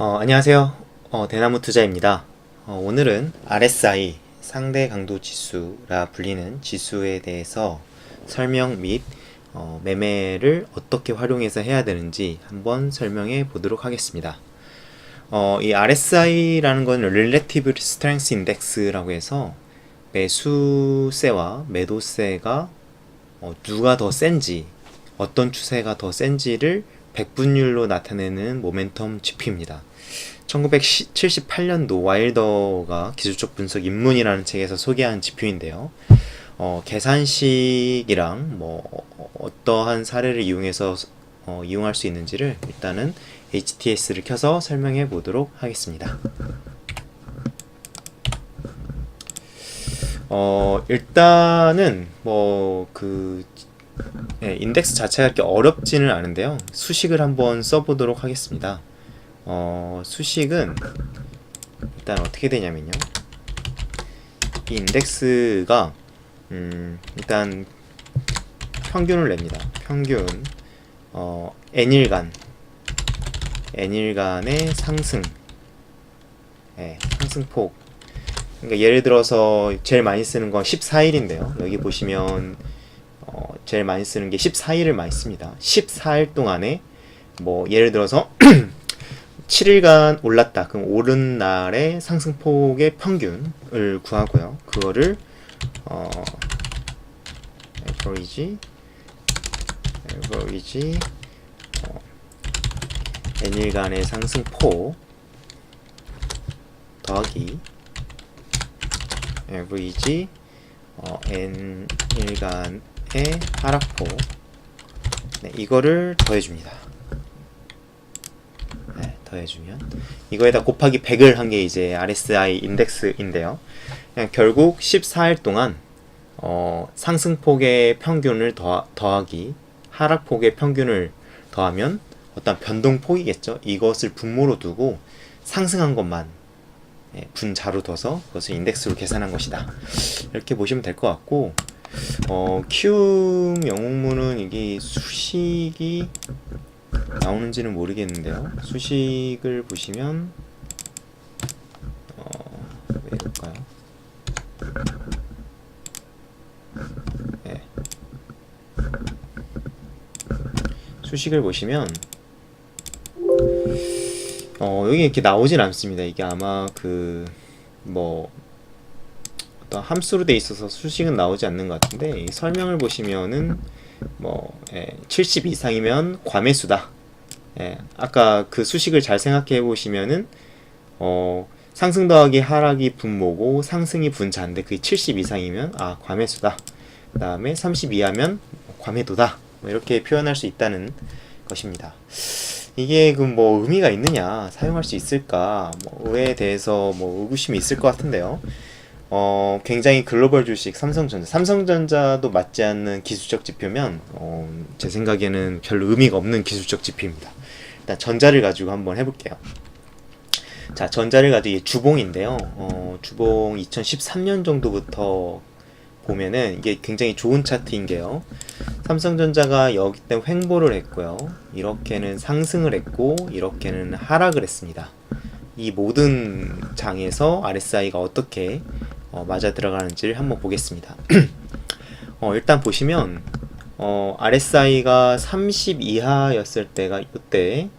안녕하세요. 대나무 투자입니다. 오늘은 RSI, 상대 강도 지수라 불리는 지수에 대해서 설명 및 매매를 어떻게 활용해서 해야 되는지 한번 설명해 보도록 하겠습니다. 이 RSI라는 건 Relative Strength Index라고 해서 매수세와 매도세가 누가 더 센지, 어떤 추세가 더 센지를 백분율로 나타내는 모멘텀 지표입니다. 1978년도 와일더가 기술적 분석 입문이라는 책에서 소개한 지표인데요. 계산식이랑 어떠한 사례를 이용해서 이용할 수 있는지를 일단은 HTS를 켜서 설명해 보도록 하겠습니다. 일단은 인덱스 자체가 이렇게 어렵지는 않은데요. 수식을 한번 써보도록 하겠습니다. 수식은 일단 어떻게 되냐면요. 이 인덱스가 일단 평균을 냅니다. 평균 N일간의 상승, 상승폭. 그러니까 예를 들어서 제일 많이 쓰는 건 14일인데요. 여기 보시면 제일 많이 쓰는 게 14일을 많이 씁니다. 14일 동안에 예를 들어서 7일간 올랐다. 그럼 오른 날의 상승폭의 평균을 구하고요. 그거를 average n일간의 상승폭 더하기 average n일간의 하락폭, 이거를 더해줍니다. 더해주면 이거에다 곱하기 100을 한 게 이제 RSI 인덱스인데요. 그냥 결국 14일 동안 상승폭의 평균을 더하기 하락폭의 평균을 더하면 어떤 변동폭이겠죠. 이것을 분모로 두고 상승한 것만 분자로 둬서 그것을 인덱스로 계산한 것이다. 이렇게 보시면 될 것 같고, 키움 영웅문은 이게 수식이 나오는지는 모르겠는데요. 수식을 보시면 왜 이럴까요? 수식을 보시면 여기 이렇게 나오진 않습니다. 이게 아마 어떤 함수로 돼 있어서 수식은 나오지 않는 것 같은데, 이 설명을 보시면은 70 이상이면 과매수다. 아까 그 수식을 잘 생각해 보시면은 상승 더하기 하락이 분모고 상승이 분자인데 그게 70 이상이면 과매수다. 그 다음에 30 이하면 과매도다. 이렇게 표현할 수 있다는 것입니다. 이게 의미가 있느냐, 사용할 수 있을까, 에 대해서 의구심이 있을 것 같은데요. 굉장히 글로벌 주식 삼성전자도 맞지 않는 기술적 지표면 제 생각에는 별로 의미가 없는 기술적 지표입니다. 일단 전자를 가지고 한번 해볼게요. 자, 전자를 가지고 이게 주봉인데요. 주봉 2013년 정도부터 보면은 이게 굉장히 좋은 차트인 게요. 삼성전자가 여기 때 횡보를 했고요. 이렇게는 상승을 했고 이렇게는 하락을 했습니다. 이 모든 장에서 RSI가 어떻게 맞아 들어가는지를 한번 보겠습니다. 일단 보시면 RSI가 30 이하였을 때가 이때고요.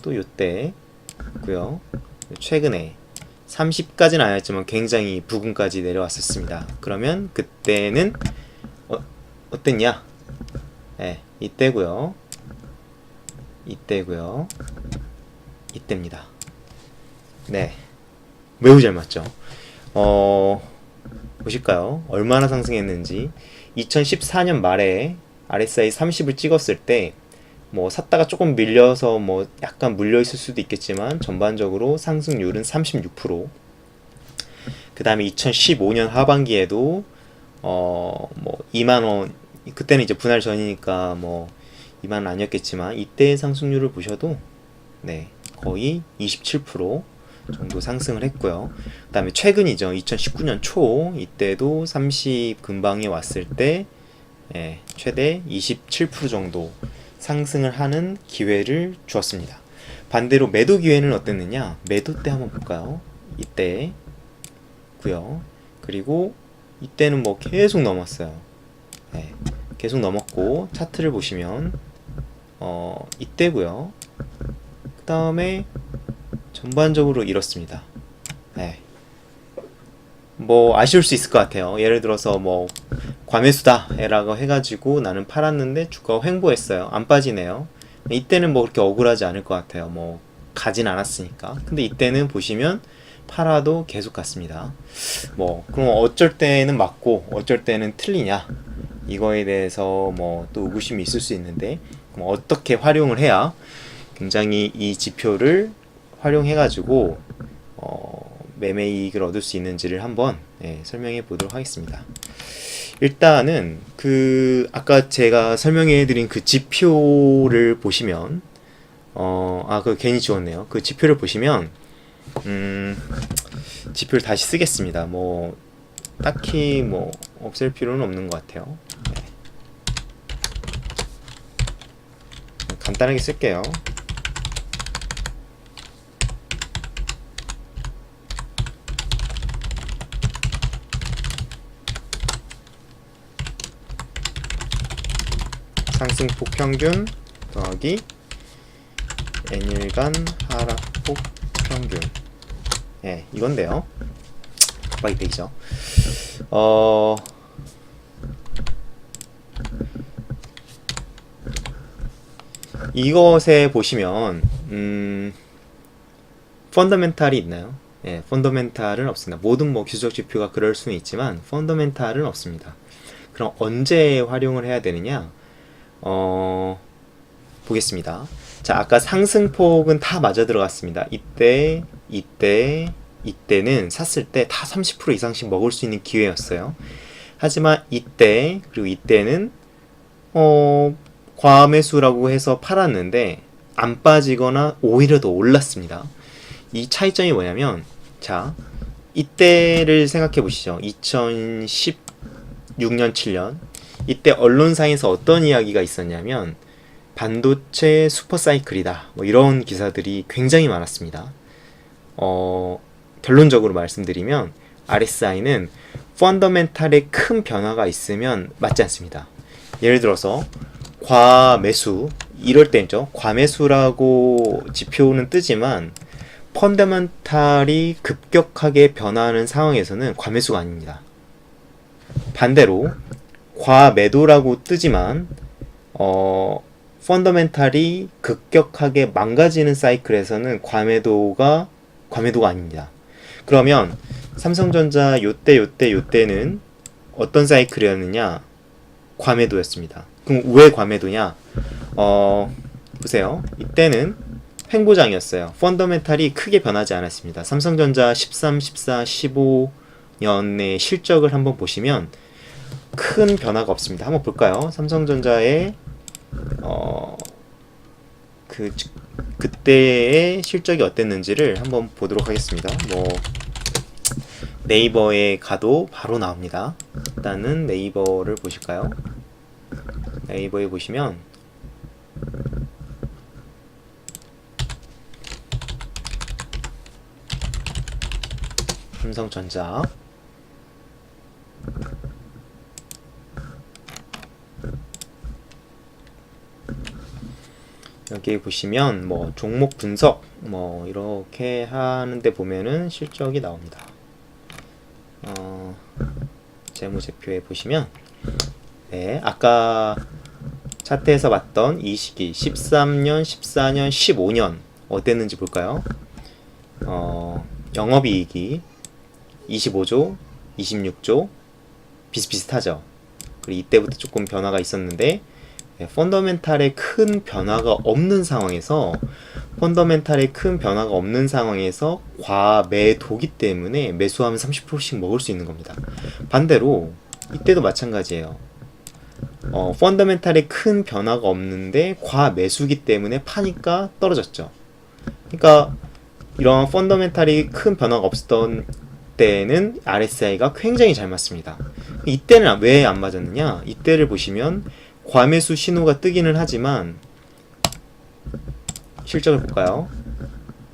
또 이때고요. 최근에 30까지는 아니었지만 굉장히 부근까지 내려왔었습니다. 그러면 그때는 어땠냐? 이때고요. 이때입니다. 매우 잘 맞죠? 보실까요? 얼마나 상승했는지. 2014년 말에 RSI 30을 찍었을 때 샀다가 조금 밀려서 약간 물려 있을 수도 있겠지만 전반적으로 상승률은 36%. 그 다음에 2015년 하반기에도 2만원, 그때는 이제 분할 전이니까 2만원 아니었겠지만 이때의 상승률을 보셔도 거의 27% 정도 상승을 했고요. 그 다음에 최근이죠. 2019년 초 이때도 30 근방에 왔을 때 최대 27% 정도 상승을 하는 기회를 주었습니다. 반대로 매도 기회는 어땠느냐? 매도 때 한번 볼까요? 이때 고요. 그리고 이때는 뭐 계속 넘었어요. 네, 계속 넘었고 차트를 보시면 이때고요. 그 다음에 전반적으로 이렇습니다. 네. 뭐 아쉬울 수 있을 것 같아요. 예를 들어서 뭐 과매수다 라고 해가지고 나는 팔았는데 주가가 횡보했어요. 안 빠지네요. 이때는 뭐 그렇게 억울하지 않을 것 같아요. 뭐 가진 않았으니까. 근데 이때는 보시면 팔아도 계속 갔습니다. 뭐 그럼 어쩔 때는 맞고 어쩔 때는 틀리냐, 이거에 대해서 뭐 또 의구심이 있을 수 있는데, 그럼 어떻게 활용을 해야 굉장히 이 지표를 활용해 가지고 매매 이익을 얻을 수 있는지를 한번 설명해 보도록 하겠습니다. 일단은 그 아까 제가 설명해 드린 그 지표를 보시면 그거 괜히 지웠네요. 그 지표를 보시면 지표를 다시 쓰겠습니다. 뭐 딱히 뭐 없앨 필요는 없는 것 같아요. 네. 간단하게 쓸게요. 상승폭 평균 더하기 N일간 하락폭 평균. 예, 이건데요. 깜빡이 되죠. 이것에 보시면 펀더멘탈이 있나요? 예, 펀더멘탈은 없습니다. 모든 뭐 기술적 지표가 그럴 수는 있지만 펀더멘탈은 없습니다. 그럼 언제 활용을 해야 되느냐? 보겠습니다. 자, 아까 상승폭은 다 맞아 들어갔습니다. 이때는 샀을 때 다 30% 이상씩 먹을 수 있는 기회였어요. 하지만 이때, 그리고 이때는 과매수라고 해서 팔았는데 안 빠지거나 오히려 더 올랐습니다. 이 차이점이 뭐냐면, 자, 이때를 생각해 보시죠. 2016년, 7년. 이때 언론상에서 어떤 이야기가 있었냐면 반도체 슈퍼사이클이다, 뭐 이런 기사들이 굉장히 많았습니다. 결론적으로 말씀드리면 RSI는 펀더멘탈에 큰 변화가 있으면 맞지 않습니다. 예를 들어서 과매수, 이럴 때죠. 과매수라고 지표는 뜨지만 펀더멘탈이 급격하게 변화하는 상황에서는 과매수가 아닙니다. 반대로 과매도라고 뜨지만 펀더멘탈이 급격하게 망가지는 사이클에서는 과매도가 아닙니다. 그러면 삼성전자 요때는 어떤 사이클이었느냐? 과매도였습니다. 그럼 왜 과매도냐? 보세요. 이때는 횡보장이었어요. 펀더멘탈이 크게 변하지 않았습니다. 삼성전자 13, 14, 15년의 실적을 한번 보시면 큰 변화가 없습니다. 한번 볼까요? 삼성전자의 그때의 실적이 어땠는지를 한번 보도록 하겠습니다. 뭐 네이버에 가도 바로 나옵니다. 일단은 네이버를 보실까요? 네이버에 보시면 삼성전자 여기 보시면 뭐 종목 분석 뭐 이렇게 하는데 보면은 실적이 나옵니다. 재무제표에 보시면 네, 아까 차트에서 봤던 이 시기 13년, 14년, 15년 어땠는지 볼까요? 영업이익이 25조, 26조 비슷비슷하죠. 그리고 이때부터 조금 변화가 있었는데 펀더멘탈에 큰 변화가 없는 상황에서 과매도기 때문에 매수하면 30%씩 먹을 수 있는 겁니다. 반대로 이때도 마찬가지예요. 펀더멘탈에 큰 변화가 없는데 과매수기 때문에 파니까 떨어졌죠. 그러니까 이런 펀더멘탈이 큰 변화가 없었던 때는 RSI가 굉장히 잘 맞습니다. 이때는 왜 안 맞았느냐? 이때를 보시면 과매수 신호가 뜨기는 하지만 실적을 볼까요?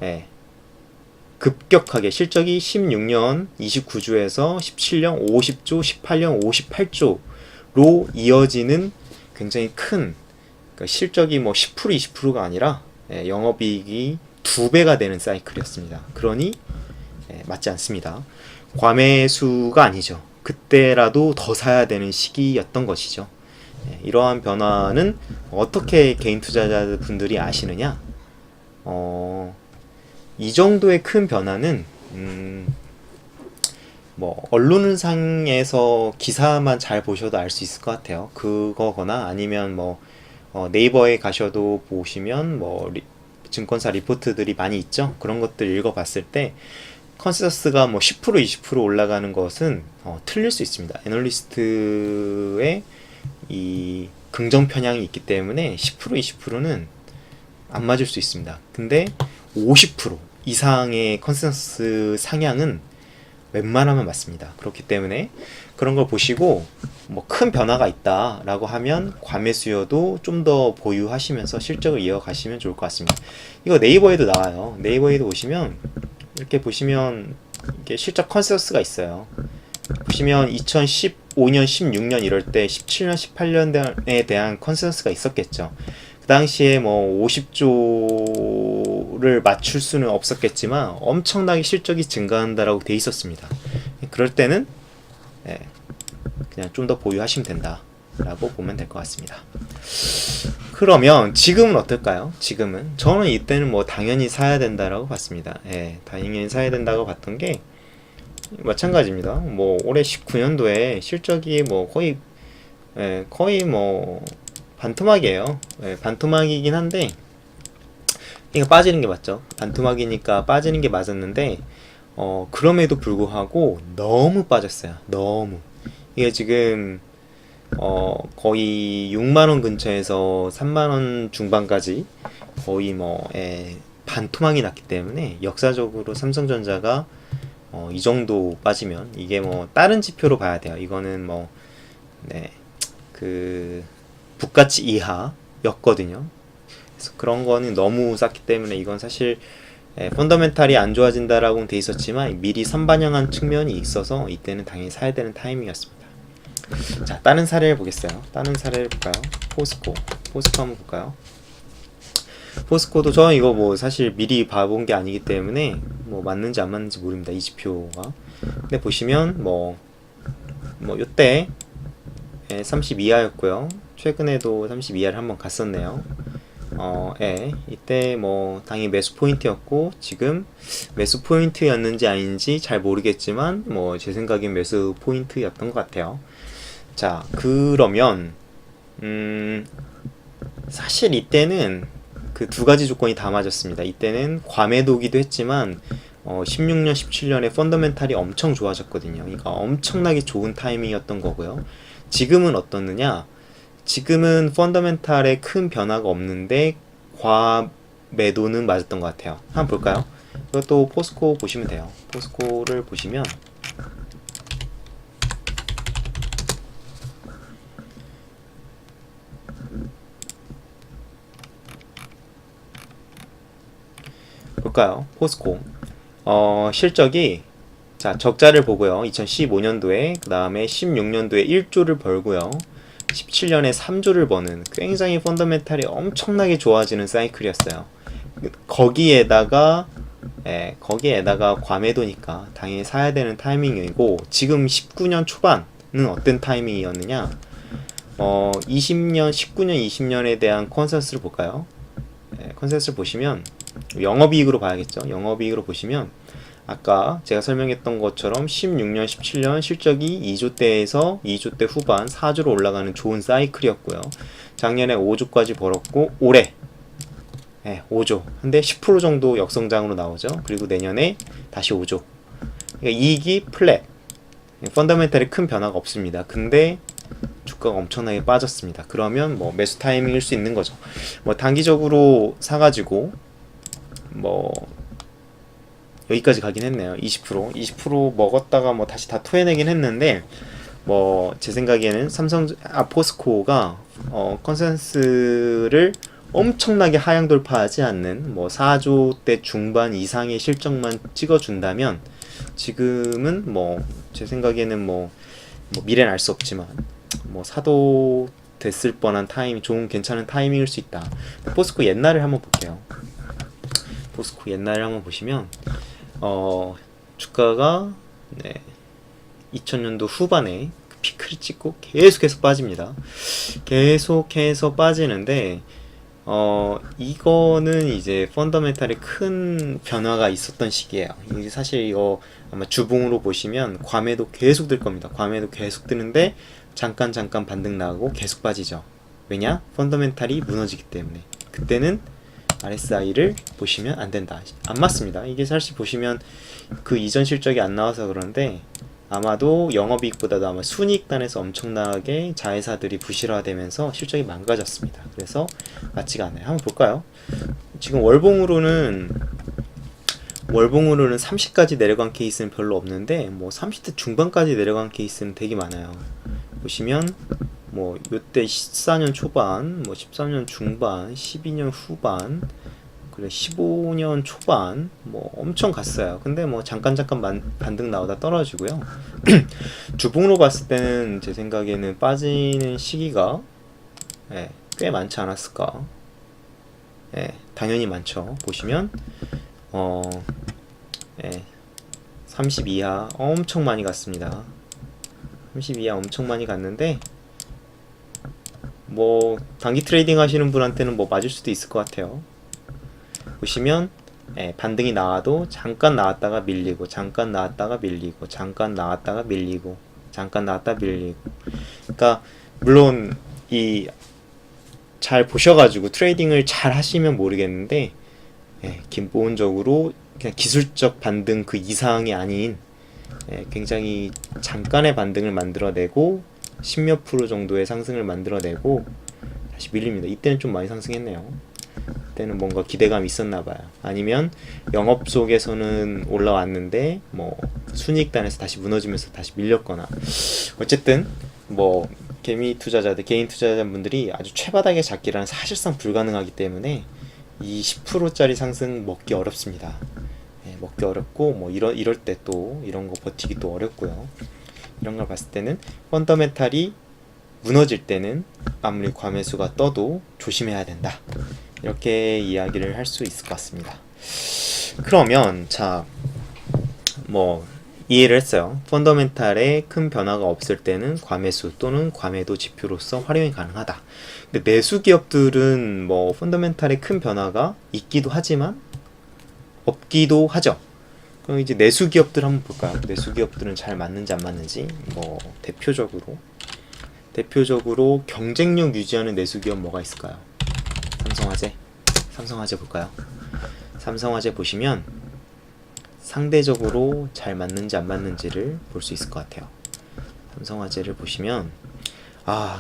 예, 급격하게 실적이 16년 29조에서 17년 50조, 18년 58조로 이어지는 굉장히 큰, 그러니까 실적이 뭐 10% 20%가 아니라 영업이익이 2배가 되는 사이클이었습니다. 그러니 맞지 않습니다. 과매수가 아니죠. 그때라도 더 사야 되는 시기였던 것이죠. 이러한 변화는 어떻게 개인 투자자분들이 아시느냐? 이 정도의 큰 변화는 뭐 언론상에서 기사만 잘 보셔도 알 수 있을 것 같아요. 그거거나 아니면 뭐 네이버에 가셔도 보시면 뭐 증권사 리포트들이 많이 있죠. 그런 것들 읽어봤을 때 컨센서스가 뭐 10% 20% 올라가는 것은 틀릴 수 있습니다. 애널리스트의 이 긍정 편향이 있기 때문에 10% 20%는 안 맞을 수 있습니다. 근데 50% 이상의 컨센서스 상향은 웬만하면 맞습니다. 그렇기 때문에 그런 걸 보시고 뭐 큰 변화가 있다라고 하면 과매수여도 좀 더 보유하시면서 실적을 이어가시면 좋을 것 같습니다. 이거 네이버에도 나와요. 네이버에도 오시면 이렇게 보시면 이게 실적 컨센서스가 있어요. 보시면 2015년, 16년 이럴 때 17년, 18년에 대한 컨센서스가 있었겠죠. 그 당시에 뭐 50조를 맞출 수는 없었겠지만 엄청나게 실적이 증가한다라고 돼 있었습니다. 그럴 때는 그냥 좀 더 보유하시면 된다라고 보면 될 것 같습니다. 그러면 지금은 어떨까요? 지금은 저는 이때는 뭐 당연히 사야 된다라고 봤습니다. 당연히 사야 된다고 봤던 게 마찬가지입니다. 뭐 올해 19년도에 실적이 뭐 거의 뭐 반토막이에요. 반토막이긴 한데 이거 빠지는 게 맞죠. 반토막이니까 빠지는 게 맞았는데 그럼에도 불구하고 너무 빠졌어요. 너무. 이게 지금 거의 6만원 근처에서 3만원 중반까지 거의 뭐 반토막이 났기 때문에 역사적으로 삼성전자가 이 정도 빠지면 이게 뭐 다른 지표로 봐야 돼요. 이거는 뭐 그 부가치 이하였거든요. 그래서 그런 거는 너무 쌌기 때문에 이건 사실 펀더멘탈이 안 좋아진다라고는 돼 있었지만 미리 선반영한 측면이 있어서 이때는 당연히 사야 되는 타이밍이었습니다. 자, 다른 사례를 보겠어요. 다른 사례를 볼까요? 포스코 한번 볼까요? 포스코도 저는 이거 뭐 사실 미리 봐본 게 아니기 때문에 뭐 맞는지 안 맞는지 모릅니다. 이 지표가. 근데 보시면 뭐 요때 30 이하였고요. 최근에도 30 이하를 한번 갔었네요. 이때 뭐 당연히 매수 포인트였고 지금 매수 포인트였는지 아닌지 잘 모르겠지만 뭐 제 생각엔 매수 포인트였던 것 같아요. 자, 그러면 사실 이때는 그 두 가지 조건이 다 맞았습니다. 이때는 과매도기도 했지만 16년, 17년에 펀더멘탈이 엄청 좋아졌거든요. 그러니까 엄청나게 좋은 타이밍이었던 거고요. 지금은 어떻느냐? 지금은 펀더멘탈에 큰 변화가 없는데 과매도는 맞았던 것 같아요. 한번 볼까요? 이것도 포스코 보시면 돼요. 포스코를 보시면 볼까요? 포스코 실적이 자 적자를 보고요. 2015년도에 그 다음에 16년도에 1조를 벌고요. 17년에 3조를 버는 굉장히 펀더멘탈이 엄청나게 좋아지는 사이클이었어요. 거기에다가 과매도니까 당연히 사야 되는 타이밍이고 지금 19년 초반은 어떤 타이밍이었느냐? 20년, 19년, 20년에 대한 컨센서스를 볼까요? 컨센서스를 보시면 영업이익으로 봐야겠죠. 영업이익으로 보시면 아까 제가 설명했던 것처럼 16년, 17년 실적이 2조대에서 2조대 후반 4조로 올라가는 좋은 사이클이었고요. 작년에 5조까지 벌었고 올해 5조. 근데 10% 정도 역성장으로 나오죠. 그리고 내년에 다시 5조. 그러니까 이익이 플랫. 펀더멘탈에 큰 변화가 없습니다. 근데 주가가 엄청나게 빠졌습니다. 그러면 뭐 매수 타이밍일 수 있는 거죠. 뭐 단기적으로 사가지고 뭐 여기까지 가긴 했네요. 20% 먹었다가 뭐 다시 다 토해내긴 했는데 뭐 제 생각에는 포스코가 컨센서스를 엄청나게 하향 돌파하지 않는 뭐 4조대 중반 이상의 실적만 찍어준다면 지금은 뭐 제 생각에는 뭐 미래는 알 수 없지만 뭐 사도 됐을 뻔한 타이밍, 좋은 괜찮은 타이밍일 수 있다. 포스코 옛날을 한번 볼게요. 포스코 옛날을 한번 보시면 주가가 2000년도 후반에 피크를 찍고 계속해서 빠집니다. 계속해서 빠지는데 이거는 이제 펀더멘탈에 큰 변화가 있었던 시기예요. 이게 사실 이거 아마 주봉으로 보시면 괌에도 계속 들 겁니다. 괌에도 계속 뜨는데 잠깐 반등 나고 계속 빠지죠. 왜냐? 펀더멘탈이 무너지기 때문에. 그때는 RSI를 보시면 안 된다. 안 맞습니다. 이게 사실 보시면 그 이전 실적이 안 나와서 그런데 아마도 영업이익보다도 아마 순이익단에서 엄청나게 자회사들이 부실화되면서 실적이 망가졌습니다. 그래서 맞지가 않아요. 한번 볼까요? 지금 월봉으로는 30까지 내려간 케이스는 별로 없는데 뭐 30대 중반까지 내려간 케이스는 되게 많아요. 보시면 뭐 요때 14년 초반, 뭐 13년 중반, 12년 후반, 그래 15년 초반 뭐 엄청 갔어요. 근데 뭐 잠깐 반등 나오다 떨어지고요. 주봉으로 봤을 때는 제 생각에는 빠지는 시기가 꽤 많지 않았을까. 당연히 많죠. 보시면 30 이하 엄청 많이 갔습니다. 30 이하 엄청 많이 갔는데 뭐 단기 트레이딩 하시는 분한테는 뭐 맞을 수도 있을 것 같아요. 보시면 반등이 나와도 잠깐 나왔다가 밀리고 잠깐 나왔다가 밀리고 잠깐 나왔다가 밀리고 잠깐 나왔다 밀리고. 그러니까 물론 이 잘 보셔가지고 트레이딩을 잘 하시면 모르겠는데 기본적으로 그냥 기술적 반등 그 이상이 아닌 굉장히 잠깐의 반등을 만들어내고 10몇 프로 정도의 상승을 만들어내고 다시 밀립니다. 이때는 좀 많이 상승했네요. 이때는 뭔가 기대감이 있었나봐요. 아니면 영업 속에서는 올라왔는데 뭐 순이익단에서 다시 무너지면서 다시 밀렸거나. 어쨌든 뭐 개인 투자자분들이 아주 최바닥에 잡기란 사실상 불가능하기 때문에 이 10%짜리 상승 먹기 어렵습니다. 먹기 어렵고 뭐 이럴 때 또 이런 거 버티기 또 어렵고요. 이런 걸 봤을 때는 펀더멘탈이 무너질 때는 아무리 과매수가 떠도 조심해야 된다. 이렇게 이야기를 할 수 있을 것 같습니다. 그러면 자, 뭐 이해를 했어요. 펀더멘탈에 큰 변화가 없을 때는 과매수 또는 과매도 지표로서 활용이 가능하다. 근데 매수 기업들은 뭐 펀더멘탈에 큰 변화가 있기도 하지만 없기도 하죠. 그럼 이제 내수 기업들 한번 볼까요? 내수 기업들은 잘 맞는지 안 맞는지. 뭐 대표적으로 경쟁력 유지하는 내수 기업 뭐가 있을까요? 삼성화재 볼까요? 삼성화재 보시면 상대적으로 잘 맞는지 안 맞는지를 볼 수 있을 것 같아요. 삼성화재를 보시면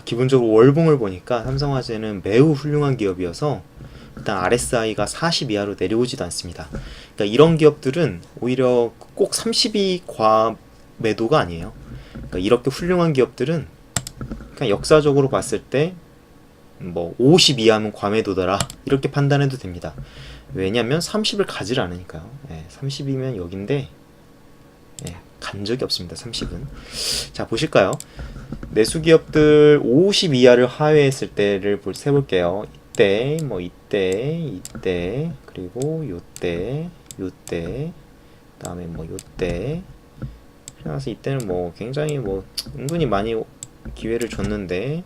기본적으로 월봉을 보니까 삼성화재는 매우 훌륭한 기업이어서 일단 RSI가 40 이하로 내려오지도 않습니다. 그러니까 이런 기업들은 오히려 꼭 30이 과매도가 아니에요. 그러니까 이렇게 훌륭한 기업들은 그냥 역사적으로 봤을 때 뭐 50 이하면 과매도더라 이렇게 판단해도 됩니다. 왜냐면 30을 가지를 않으니까요. 30이면 여긴데 간 적이 없습니다. 30은. 자, 보실까요? 내수 기업들 50 이하를 하회했을 때를 세볼게요. 이때, 그리고 요때, 그다음에 뭐 요때. 그래서 이때는 뭐 굉장히 뭐 은근히 많이 기회를 줬는데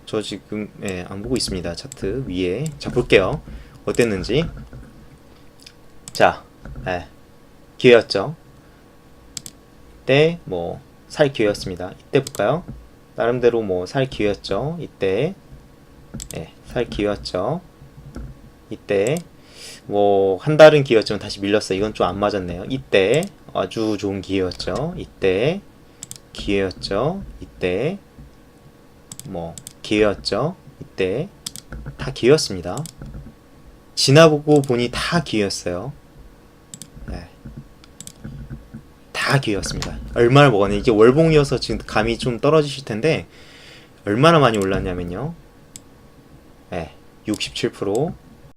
저 지금 안 보고 있습니다. 차트 위에. 자, 볼게요. 어땠는지. 자, 기회였죠. 이때 뭐 살 기회였습니다. 이때 볼까요? 나름대로 뭐 살 기회였죠. 이때 살 기회였죠. 이때 뭐 한 달은 기회였지만 다시 밀렸어요. 이건 좀 안 맞았네요. 이때 아주 좋은 기회였죠. 이때 기회였죠. 이때 뭐 기회였죠. 이때 다 기회였습니다. 지나보고 보니 다 기회였어요. 다 기회였습니다. 얼마나 먹었냐. 이게 월봉이어서 지금 감이 좀 떨어지실 텐데 얼마나 많이 올랐냐면요. 67%.